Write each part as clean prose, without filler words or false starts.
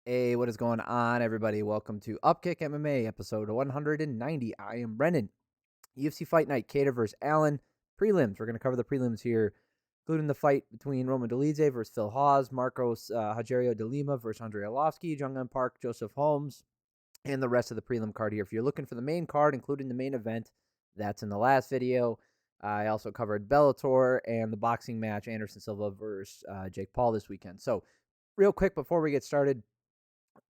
Hey, what is going on, everybody? Welcome to Upkick MMA, episode 190. I am Brennan. UFC Fight Night, Cater versus Allen. Prelims. We're going to cover the prelims here, including the fight between Roman Dolidze versus Phil Hawes, Marcos Rogerio de Lima versus Andrei Arlovski, Junyong Park, Joseph Holmes, and the rest of the prelim card here. If you're looking for the main card, including the main event, that's in the last video. I also covered Bellator and the boxing match, Anderson Silva versus Jake Paul this weekend. So, real quick before we get started,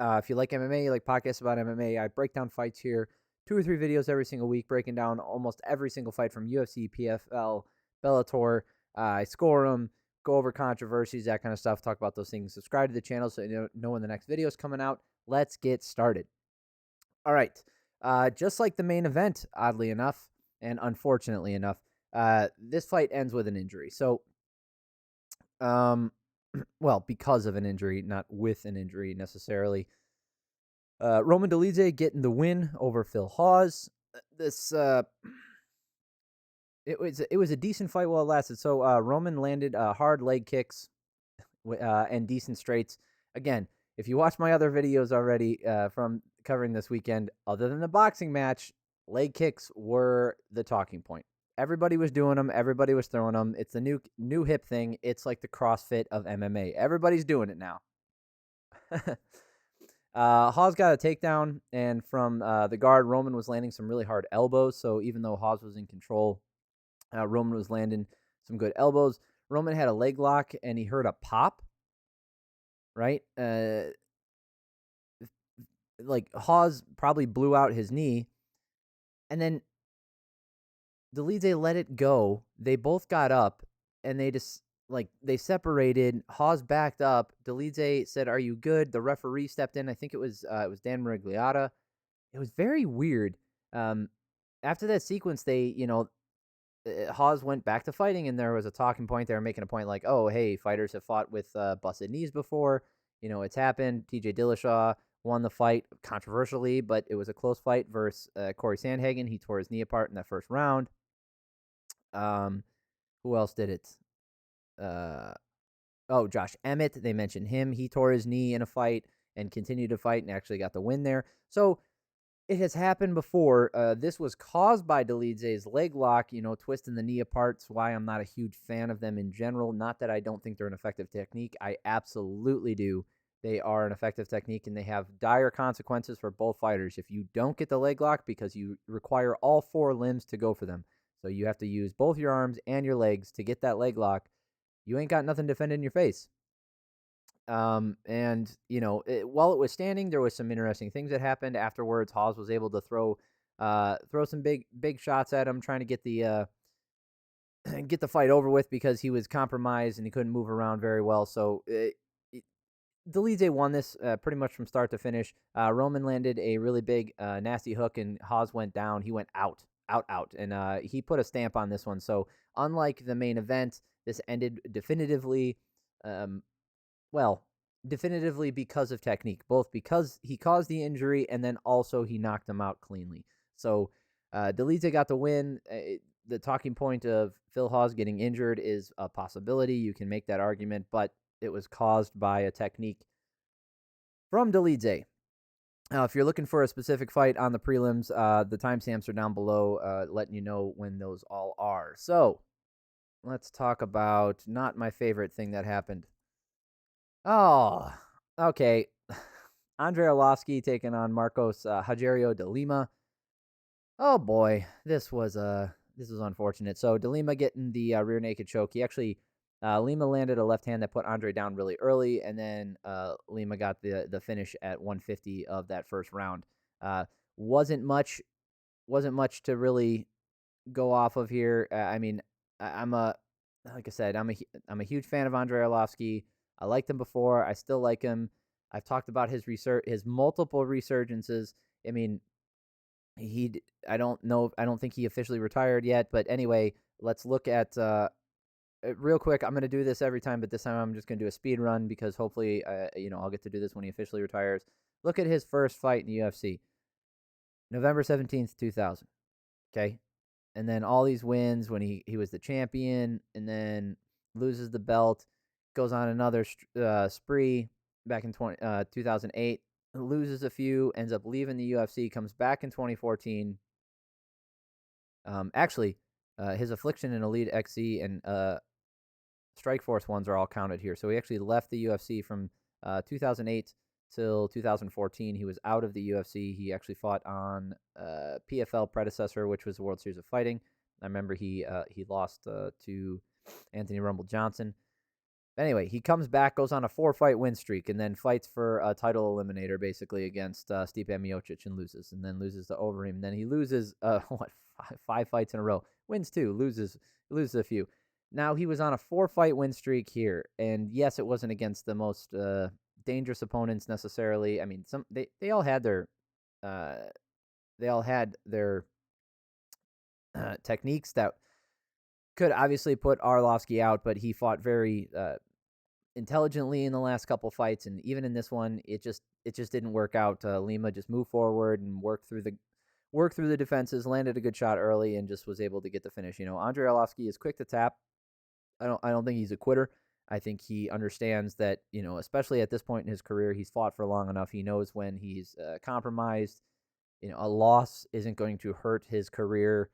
if you like MMA, you like podcasts about MMA, I break down fights here, 2 or 3 videos every single week, breaking down almost every single fight from UFC, PFL, Bellator. I score them, go over controversies, that kind of stuff, talk about those things. Subscribe to the channel so you know when the next video is coming out. Let's get started. All right. Just like the main event, oddly enough, and unfortunately enough, this fight ends with an injury. So, well, because of an injury, not with an injury necessarily. Roman Dolidze getting the win over Phil Hawes. This it was a decent fight while it lasted. So Roman landed hard leg kicks and decent straights. Again, if you watch my other videos already from covering this weekend, other than the boxing match, leg kicks were the talking point. Everybody was doing them. Everybody was throwing them. It's the new hip thing. It's like the CrossFit of MMA. Everybody's doing it now. Hawes got a takedown, and from the guard, Roman was landing some really hard elbows. So even though Hawes was in control, Roman was landing some good elbows. Roman had a leg lock, and he heard a pop, right? Like Hawes probably blew out his knee, and then Dolidze let it go. They both got up, and they separated. Hawes backed up. Dolidze said, "Are you good?" The referee stepped in. I think it was Dan Maragliata. It was very weird. After that sequence, Hawes went back to fighting, and there was a talking point. They were making a point like, "Oh, hey, fighters have fought with busted knees before. It's happened." TJ Dillashaw won the fight controversially, but it was a close fight versus Corey Sandhagen. He tore his knee apart in that first round. Who else did it? Josh Emmett. They mentioned him. He tore his knee in a fight and continued to fight and actually got the win there. So it has happened before. This was caused by Dolidze's leg lock, twisting the knee apart. It's why I'm not a huge fan of them in general. Not that I don't think they're an effective technique. I absolutely do. They are an effective technique, and they have dire consequences for both fighters if you don't get the leg lock, because you require all 4 limbs to go for them. So you have to use both your arms and your legs to get that leg lock. You ain't got nothing defended in your face. While it was standing, there was some interesting things that happened afterwards. Hawes was able to throw some big shots at him, trying to get the get the fight over with, because he was compromised and he couldn't move around very well. So Dolidze won this pretty much from start to finish. Roman landed a really big nasty hook, and Hawes went down. He went out, and he put a stamp on this one. So unlike the main event, this ended definitively. Definitively because of technique, both because he caused the injury and then also he knocked him out cleanly. So Dolidze got the win. The talking point of Phil Hawes getting injured is a possibility. You can make that argument, but it was caused by a technique from Dolidze. Now, if you're looking for a specific fight on the prelims, the timestamps are down below, letting you know when those all are. So let's talk about not my favorite thing that happened. Oh, okay. Andrei Arlovski taking on Marcos Rogerio de Lima. Oh boy, this was unfortunate. So de Lima getting the rear naked choke. He actually Lima landed a left hand that put Andrei down really early, and then Lima got the finish at 150 of that first round. Wasn't much to really go off of here. I'm a huge fan of Andrei Arlovski. I liked him before. I still like him. I've talked about his multiple resurgences. I mean, I don't think he officially retired yet, but anyway, let's look at real quick. I'm going to do this every time, but this time I'm just going to do a speed run, because hopefully I'll get to do this when he officially retires. Look at his first fight in the UFC. November 17th, 2000. Okay? And then all these wins when he was the champion, and then loses the belt, goes on another spree, back in 2008, loses a few, ends up leaving the UFC, comes back in 2014. Actually, his Affliction and Elite XC and Strikeforce ones are all counted here. So he actually left the UFC from 2008 till 2014. He was out of the UFC. He actually fought on PFL predecessor, which was the World Series of Fighting. I remember he lost to Anthony Rumble Johnson. Anyway, he comes back, goes on a 4-fight win streak, and then fights for a title eliminator, basically, against Stipe Miocic, and loses, and then loses to Overeem. And then he loses, five fights in a row. Wins 2, loses a few. Now, he was on a 4-fight win streak here, and yes, it wasn't against the most dangerous opponents necessarily. I mean, they all had their techniques that could obviously put Arlovski out, but he fought very intelligently in the last couple fights, and even in this one, it just didn't work out. Lima just moved forward and worked through the defenses, landed a good shot early, and just was able to get the finish. Andrei Arlovski is quick to tap. I don't think he's a quitter. I think he understands that, especially at this point in his career, he's fought for long enough. He knows when he's compromised. A loss isn't going to hurt his career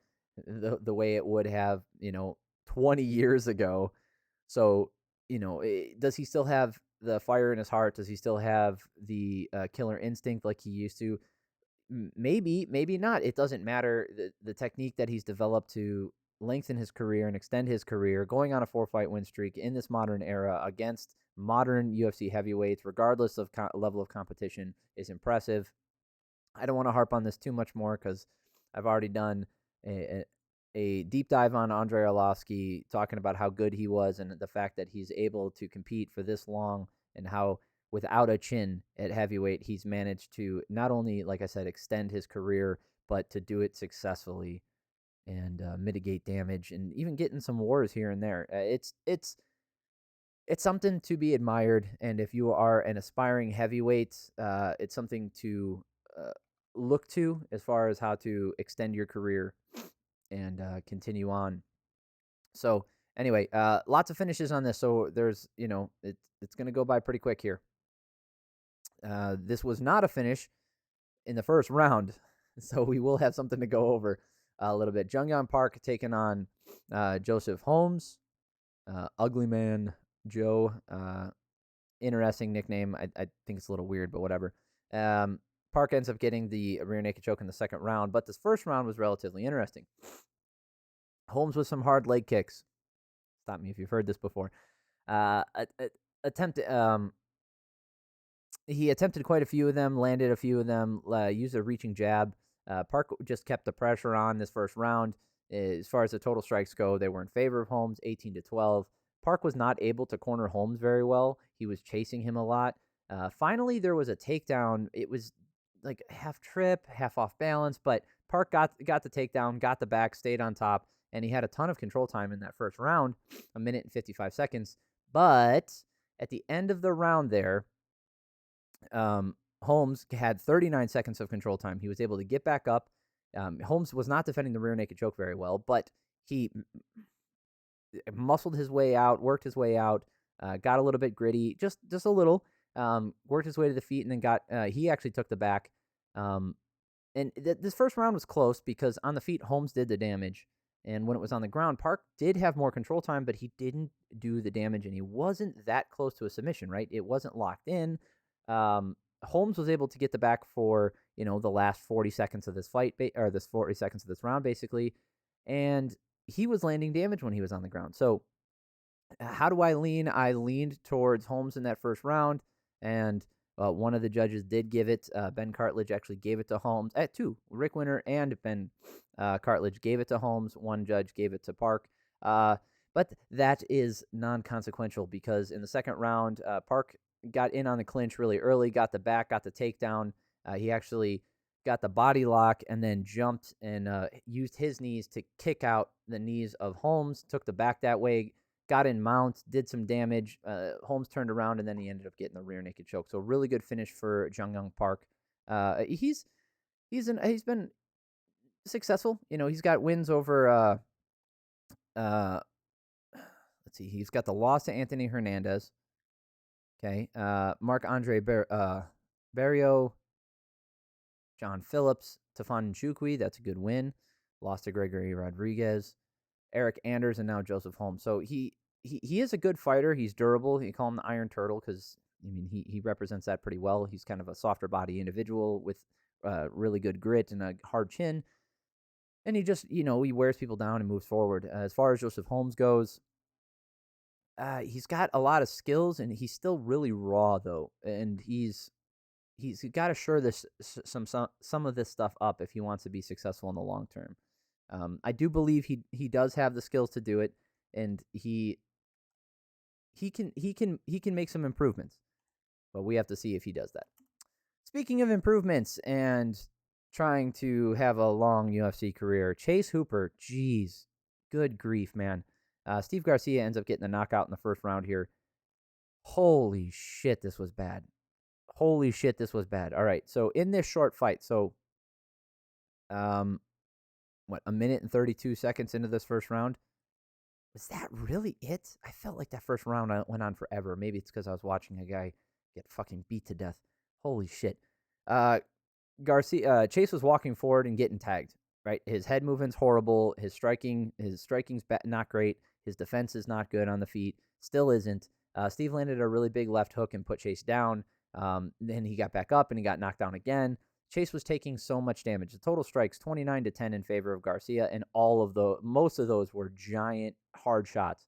the way it would have, 20 years ago. So, does he still have the fire in his heart? Does he still have the killer instinct like he used to? Maybe, maybe not. It doesn't matter. The technique that he's developed to lengthen his career and extend his career, going on a 4-fight win streak in this modern era against modern UFC heavyweights, regardless of level of competition, is impressive. I don't want to harp on this too much more because I've already done a deep dive on Andrei Arlovski, talking about how good he was and the fact that he's able to compete for this long, and how without a chin at heavyweight, he's managed to not only, like I said, extend his career, but to do it successfully and mitigate damage and even get in some wars here and there. It's something to be admired, and if you are an aspiring heavyweight, it's something to look to as far as how to extend your career and continue on. So anyway, lots of finishes on this. So there's, it's going to go by pretty quick here. This was not a finish in the first round, so we will have something to go over a little bit. Junyong Park taking on Joseph Holmes, Ugly Man Joe. Interesting nickname. I think it's a little weird, but whatever. Park ends up getting the rear naked choke in the second round, but this first round was relatively interesting. Holmes with some hard leg kicks. Stop me if you've heard this before. He attempted quite a few of them, landed a few of them, used a reaching jab. Park just kept the pressure on this first round. As far as the total strikes go, they were in favor of Holmes, 18-12. Park was not able to corner Holmes very well. He was chasing him a lot. Finally, there was a takedown. It was like half trip, half off balance, but Park got the takedown, got the back, stayed on top, and he had a ton of control time in that first round, 1 minute and 55 seconds. But at the end of the round there, Holmes had 39 seconds of control time. He was able to get back up. Holmes was not defending the rear naked choke very well, but he muscled his way out, worked his way out, got a little bit gritty, just a little, worked his way to the feet, and then he actually took the back. And this first round was close because on the feet, Holmes did the damage. And when it was on the ground, Park did have more control time, but he didn't do the damage, and he wasn't that close to a submission, right? It wasn't locked in. Holmes was able to get the back for, the last 40 seconds of this fight, or this 40 seconds of this round, basically. And he was landing damage when he was on the ground. So how do I lean? I leaned towards Holmes in that first round, and one of the judges did give it. Ben Cartledge actually gave it to Holmes. Two, Rick Winter and Ben Cartledge gave it to Holmes. One judge gave it to Park. But that is non-consequential because in the second round, Park got in on the clinch really early, got the back, got the takedown. He actually got the body lock and then jumped and used his knees to kick out the knees of Holmes, took the back that way, got in mount, did some damage. Holmes turned around, and then he ended up getting the rear naked choke. So really good finish for Junyong Park. He's been successful. He's got wins over let's see, he's got the loss to Anthony Hernandez. Okay. Marc-Andre Barrio, John Phillips, Tafon Nchukwi. That's a good win. Lost to Gregory Rodriguez. Eric Anders, and now Joseph Holmes. So he is a good fighter. He's durable. You call him the Iron Turtle because, I mean, he represents that pretty well. He's kind of a softer body individual with really good grit and a hard chin. And he just, he wears people down and moves forward. As far as Joseph Holmes goes, he's got a lot of skills, and he's still really raw, though. And he's got to shore this some of this stuff up if he wants to be successful in the long term. I do believe he does have the skills to do it, and he can make some improvements, but we have to see if he does that. Speaking of improvements and trying to have a long UFC career, Chase Hooper, geez, good grief, man. Steve Garcia ends up getting a knockout in the first round here. Holy shit, this was bad. Holy shit, this was bad. All right, so in this short fight, so a minute and 32 seconds into this first round. Was that really it? I felt like that first round went on forever. Maybe it's because I was watching a guy get fucking beat to death. Holy shit. Chase was walking forward and getting tagged, right? His head movement's horrible. His striking's not great. His defense is not good on the feet. Still isn't. Steve landed a really big left hook and put Chase down. Then he got back up and he got knocked down again. Chase was taking so much damage. The total strikes 29-10 in favor of Garcia, and most of those were giant hard shots.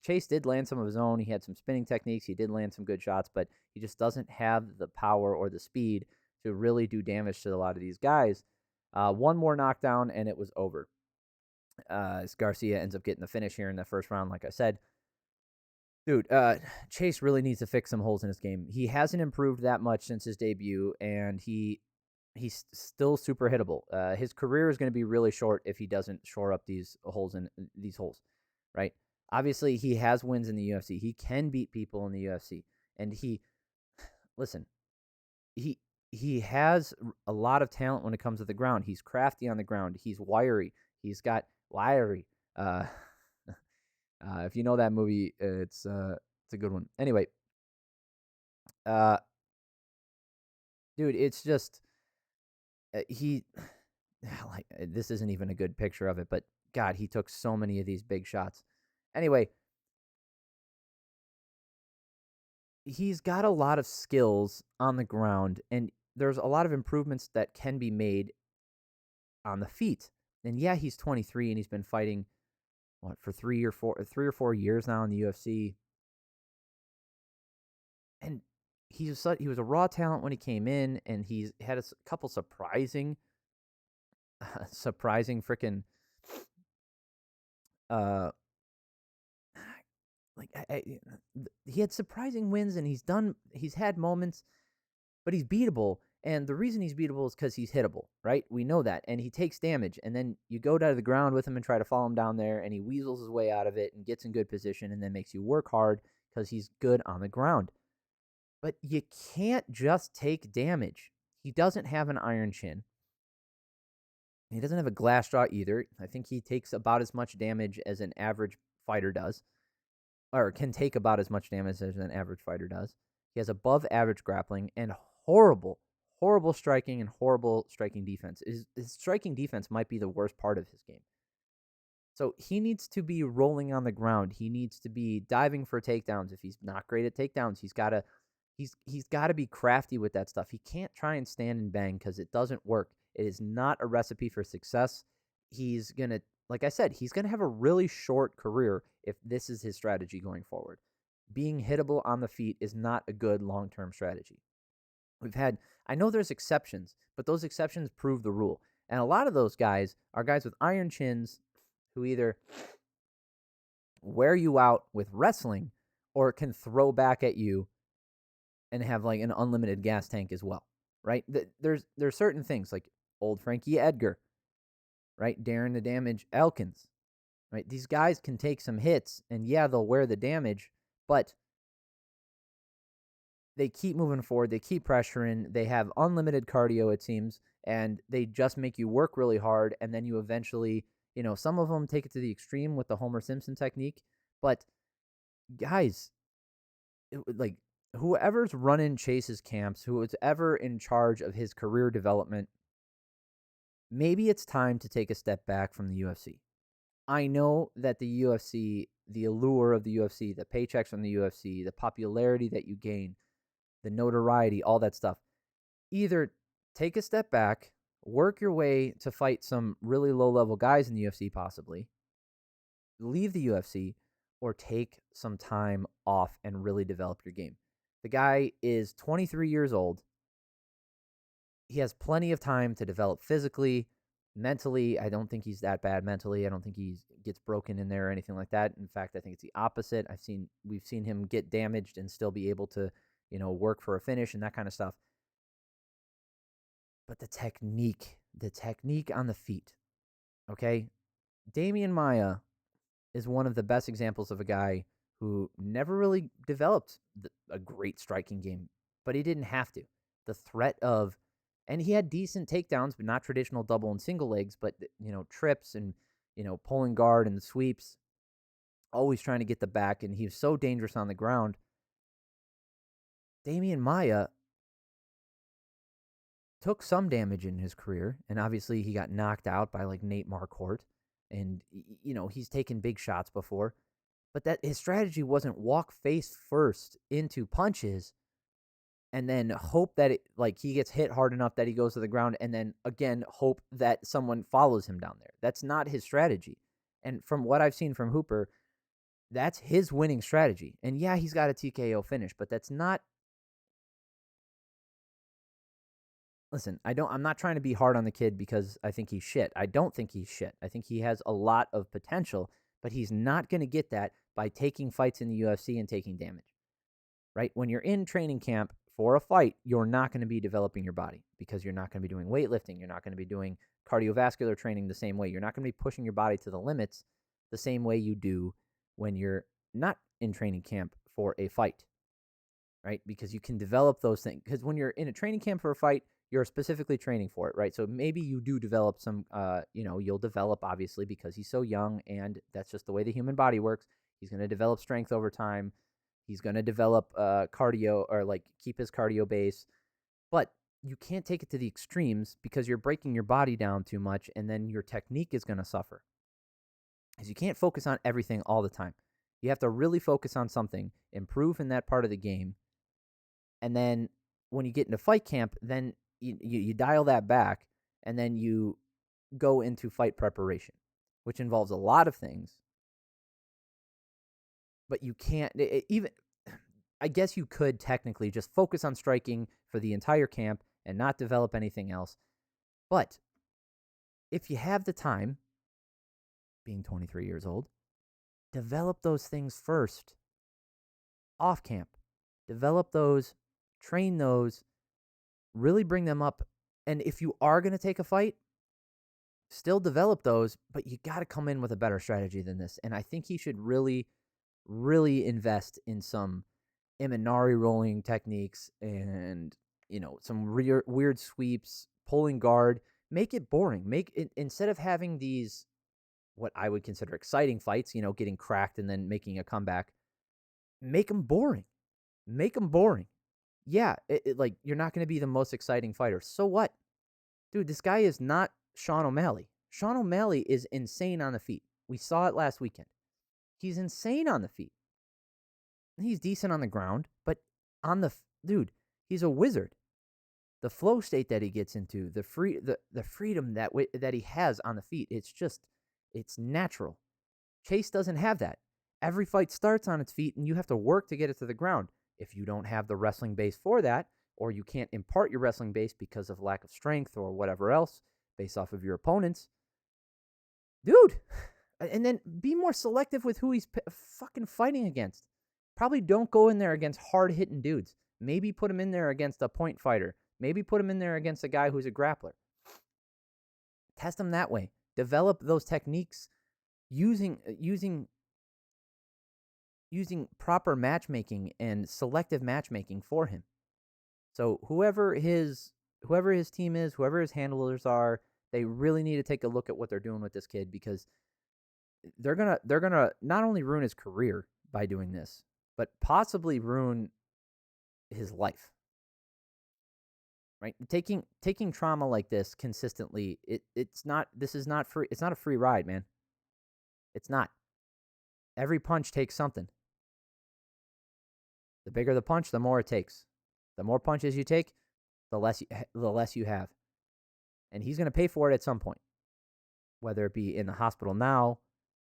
Chase did land some of his own. He had some spinning techniques. He did land some good shots, but he just doesn't have the power or the speed to really do damage to a lot of these guys. One more knockdown, and it was over. Garcia ends up getting the finish here in the first round, like I said. Dude, Chase really needs to fix some holes in his game. He hasn't improved that much since his debut, and he's still super hittable. His career is going to be really short if he doesn't shore up these holes, right? Obviously, he has wins in the UFC. He can beat people in the UFC, and he has a lot of talent when it comes to the ground. He's crafty on the ground. He's wiry. He's got wiry. If you know that movie, it's a good one. Anyway, dude, it's just this isn't even a good picture of it, but God, he took so many of these big shots. Anyway, he's got a lot of skills on the ground, and there's a lot of improvements that can be made on the feet. And yeah, he's 23 and he's been fighting for 3 or 4 years now in the UFC. And he was a raw talent when he came in, and he's had a couple surprising freaking he had surprising wins, and he's had moments, but he's beatable. And the reason he's beatable is because he's hittable, right? We know that. And he takes damage. And then you go down to the ground with him and try to follow him down there, and he weasels his way out of it and gets in good position and then makes you work hard because he's good on the ground. But you can't just take damage. He doesn't have an iron chin. He doesn't have a glass jaw either. I think he takes about as much damage as an average fighter does, or can take about as much damage as an average fighter does. He has above average grappling and horrible striking and horrible striking defense. His striking defense might be the worst part of his game. So he needs to be rolling on the ground. He needs to be diving for takedowns. If he's not great at takedowns, he's got to be crafty with that stuff. He can't try and stand and bang because it doesn't work. It is not a recipe for success. He's going to, like I said, he's going to have a really short career if this is his strategy going forward. Being hittable on the feet is not a good long-term strategy. I know there's exceptions, but those exceptions prove the rule. And a lot of those guys are guys with iron chins who either wear you out with wrestling or can throw back at you and have like an unlimited gas tank as well, right? There's certain things like old Frankie Edgar, right? Darren the Damage Elkins, right? These guys can take some hits, and yeah, they'll wear the damage, but they keep moving forward. They keep pressuring. They have unlimited cardio, it seems, and they just make you work really hard. And then you eventually, some of them take it to the extreme with the Homer Simpson technique. But guys, whoever's running Chase's camps, who is ever in charge of his career development, maybe it's time to take a step back from the UFC. I know that the UFC, the allure of the UFC, the paychecks from the UFC, the popularity that you gain, the notoriety, all that stuff, either take a step back, work your way to fight some really low-level guys in the UFC possibly, leave the UFC, or take some time off and really develop your game. The guy is 23 years old. He has plenty of time to develop physically, mentally. I don't think he's that bad mentally. I don't think he gets broken in there or anything like that. In fact, I think it's the opposite. We've seen him get damaged and still be able to, work for a finish and that kind of stuff. But the technique on the feet, okay? Damian Maia is one of the best examples of a guy who never really developed a great striking game, but he didn't have to. The threat of, and he had decent takedowns, but not traditional double and single legs, but, trips and, pulling guard and sweeps, always trying to get the back, and he was so dangerous on the ground. Damian Maia took some damage in his career, and obviously he got knocked out by like Nate Marquardt, and he's taken big shots before, but that his strategy wasn't walk face first into punches and then hope that he gets hit hard enough that he goes to the ground, and then again hope that someone follows him down there. That's not his strategy. And from what I've seen from Hooper, that's his winning strategy. And yeah, he's got a TKO finish, but that's not. Listen, I'm not trying to be hard on the kid because I think he's shit. I don't think he's shit. I think he has a lot of potential, but he's not going to get that by taking fights in the UFC and taking damage. Right? When you're in training camp for a fight, you're not going to be developing your body because you're not going to be doing weightlifting. You're not going to be doing cardiovascular training the same way. You're not going to be pushing your body to the limits the same way you do when you're not in training camp for a fight. Right? Because you can develop those things. Because when you're in a training camp for a fight, you're specifically training for it, right? So maybe you do develop some, you'll develop obviously because he's so young, and that's just the way the human body works. He's going to develop strength over time. He's going to develop cardio, or keep his cardio base. But you can't take it to the extremes because you're breaking your body down too much, and then your technique is going to suffer. Because you can't focus on everything all the time. You have to really focus on something, improve in that part of the game, and then when you get into fight camp, then you dial that back, and then you go into fight preparation, which involves a lot of things. But you can't even. I guess you could technically just focus on striking for the entire camp and not develop anything else. But if you have the time, being 23 years old, develop those things first. Off camp. Develop those, train those, really bring them up. And if you are going to take a fight, still develop those, but you got to come in with a better strategy than this. And I think he should really, really invest in some Imanari rolling techniques and, some weird sweeps, pulling guard. Make it boring. Make it, instead of having these, what I would consider exciting fights, getting cracked and then making a comeback, make them boring. Make them boring. Yeah, you're not going to be the most exciting fighter. So what? Dude, this guy is not Sean O'Malley. Sean O'Malley is insane on the feet. We saw it last weekend. He's insane on the feet. He's decent on the ground, but dude, he's a wizard. The flow state that he gets into, the freedom that he has on the feet, it's natural. Chase doesn't have that. Every fight starts on its feet, and you have to work to get it to the ground. If you don't have the wrestling base for that, or you can't impart your wrestling base because of lack of strength or whatever else based off of your opponents, dude, and then be more selective with who he's fucking fighting against. Probably don't go in there against hard-hitting dudes. Maybe put him in there against a point fighter. Maybe put him in there against a guy who's a grappler. Test him that way. Develop those techniques using proper matchmaking and selective matchmaking for him. So whoever his team is, whoever his handlers are, they really need to take a look at what they're doing with this kid, because they're gonna not only ruin his career by doing this, but possibly ruin his life. Right? Taking trauma like this consistently, it's not free. It's not a free ride, man. It's not. Every punch takes something. The bigger the punch, the more it takes. The more punches you take, the less you have. And he's going to pay for it at some point, whether it be in the hospital now,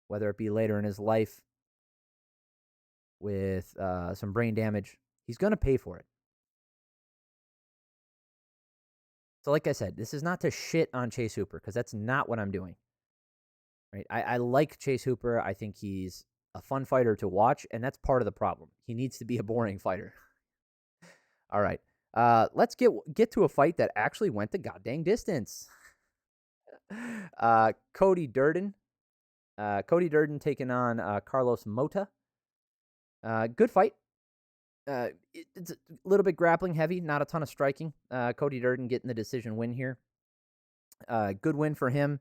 whether it be later in his life with some brain damage. He's going to pay for it. So like I said, this is not to shit on Chase Hooper, because that's not what I'm doing. Right? I like Chase Hooper. I think he's a fun fighter to watch, and that's part of the problem. He needs to be a boring fighter. All right. Let's get to a fight that actually went the goddamn distance. Cody Durden. Cody Durden taking on Carlos Mota. Good fight. It's a little bit grappling heavy, not a ton of striking. Cody Durden getting the decision win here. Good win for him.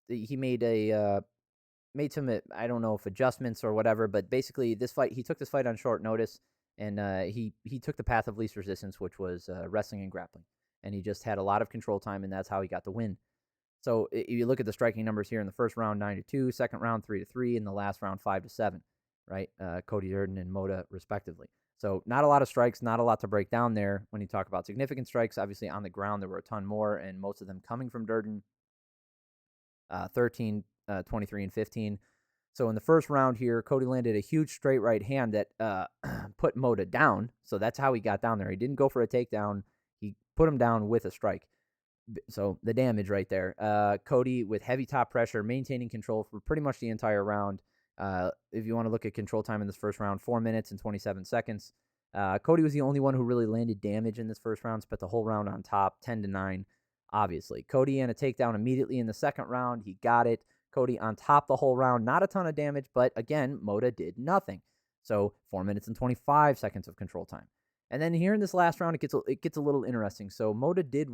He made some, I don't know if adjustments or whatever, but basically he took this fight on short notice, and he took the path of least resistance, which was wrestling and grappling, and he just had a lot of control time, and that's how he got the win. So if you look at the striking numbers here, in the first round 9-2, second round 3-3, and the last round 5-7, right? Cody Durden and Mota respectively. So not a lot of strikes, not a lot to break down there. When you talk about significant strikes, obviously on the ground there were a ton more, and most of them coming from Durden. 13, 23, and 15. So in the first round here, Cody landed a huge straight right hand that put Mota down. So that's how he got down there. He didn't go for a takedown. He put him down with a strike. So the damage right there. Cody with heavy top pressure, maintaining control for pretty much the entire round. If you want to look at control time in this first round, 4 minutes and 27 seconds. Cody was the only one who really landed damage in this first round, spent the whole round on top, 10-9. Obviously, Cody and a takedown immediately in the second round. He got it. Cody on top the whole round. Not a ton of damage, but again, Mota did nothing. So 4 minutes and 25 seconds of control time. And then here in this last round, it gets a little interesting. So Mota did.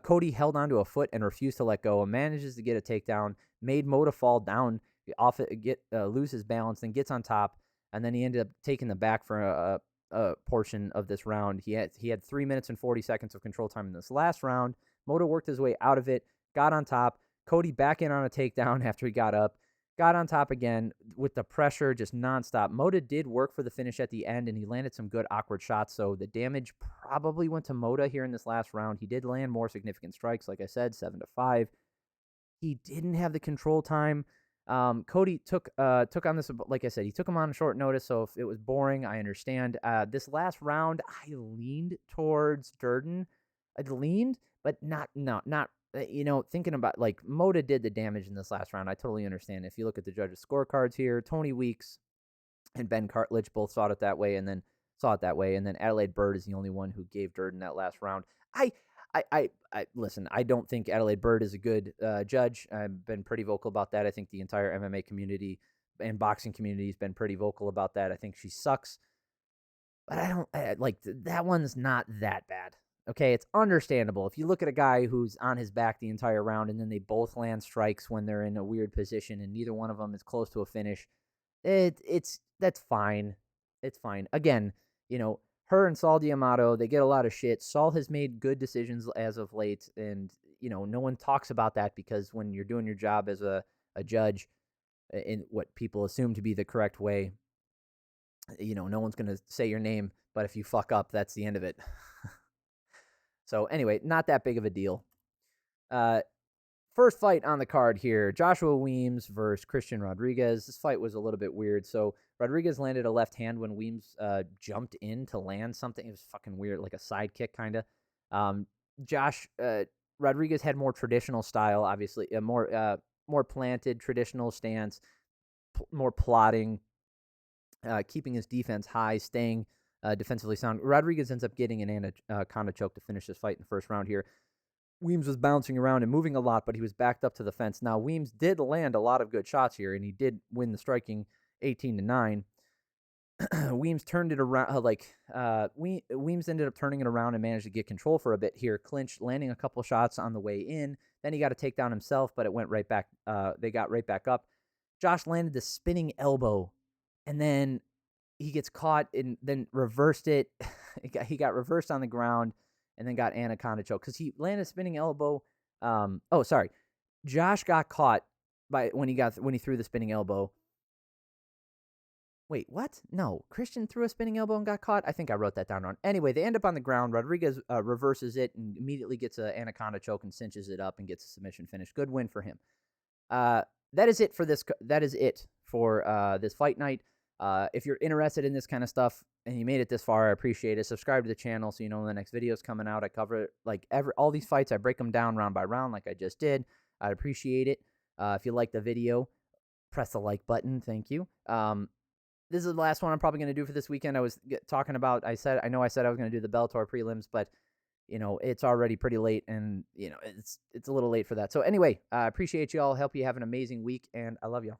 Cody held onto a foot and refused to let go, and manages to get a takedown. Made Mota fall down, off it, lose his balance, then gets on top, and then he ended up taking the back for a portion of this round. He had 3 minutes and 40 seconds of control time in this last round. Mota worked his way out of it, got on top. Cody back in on a takedown after he got up, got on top again with the pressure just nonstop. Mota did work for the finish at the end, and he landed some good awkward shots. So the damage probably went to Mota here in this last round. He did land more significant strikes, like I said, 7-5. He didn't have the control time. Cody took on this, like I said, he took him on short notice, so if it was boring, I understand. This last round, I leaned towards Durden. But not, thinking about, like, Mota did the damage in this last round. I totally understand. If you look at the judges' scorecards here, Tony Weeks and Ben Cartledge both saw it that way, and then Adelaide Bird is the only one who gave Durden that last round. I listen, I don't think Adelaide Bird is a good judge. I've been pretty vocal about that. I think the entire MMA community and boxing community has been pretty vocal about that. I think she sucks. But that one's not that bad. Okay, it's understandable. If you look at a guy who's on his back the entire round, and then they both land strikes when they're in a weird position, and neither one of them is close to a finish, that's fine. It's fine. Again, her and Saul D'Amato, they get a lot of shit. Saul has made good decisions as of late, and no one talks about that, because when you're doing your job as a judge in what people assume to be the correct way, no one's going to say your name, but if you fuck up, that's the end of it. So anyway, not that big of a deal. First fight on the card here, Joshua Weems versus Christian Rodriguez. This fight was a little bit weird. So Rodriguez landed a left hand when Weems jumped in to land something. It was fucking weird, like a side kick kind of. Rodriguez had more traditional style, obviously, a more planted traditional stance, more plotting, keeping his defense high, staying defensively sound. Rodriguez ends up getting an anaconda choke to finish this fight in the first round here. Weems was bouncing around and moving a lot, but he was backed up to the fence. Now, Weems did land a lot of good shots here, and he did win the striking 18-9. Weems turned it around. Weems ended up turning it around and managed to get control for a bit here. Clinched, landing a couple shots on the way in. Then he got a takedown himself, but it went right back. They got right back up. Josh landed the spinning elbow, and then he gets caught and then reversed it. He got reversed on the ground and then got anaconda choke because he landed a spinning elbow. Oh, sorry. Josh got caught when he threw the spinning elbow. Wait, what? No, Christian threw a spinning elbow and got caught. I think I wrote that down wrong. Anyway, they end up on the ground. Rodriguez reverses it and immediately gets an anaconda choke and cinches it up and gets a submission finish. Good win for him. That is it for this. That is it for this fight night. If you're interested in this kind of stuff and you made it this far, I appreciate it. Subscribe to the channel so you know when the next video is coming out. I cover like all these fights. I break them down round by round like I just did. I'd appreciate it. If you like the video, press the like button. Thank you. This is the last one I'm probably going to do for this weekend. I was talking about, I said I was going to do the Bellator prelims, but it's already pretty late and it's a little late for that. So anyway, I appreciate you all. Hope you have an amazing week and I love y'all.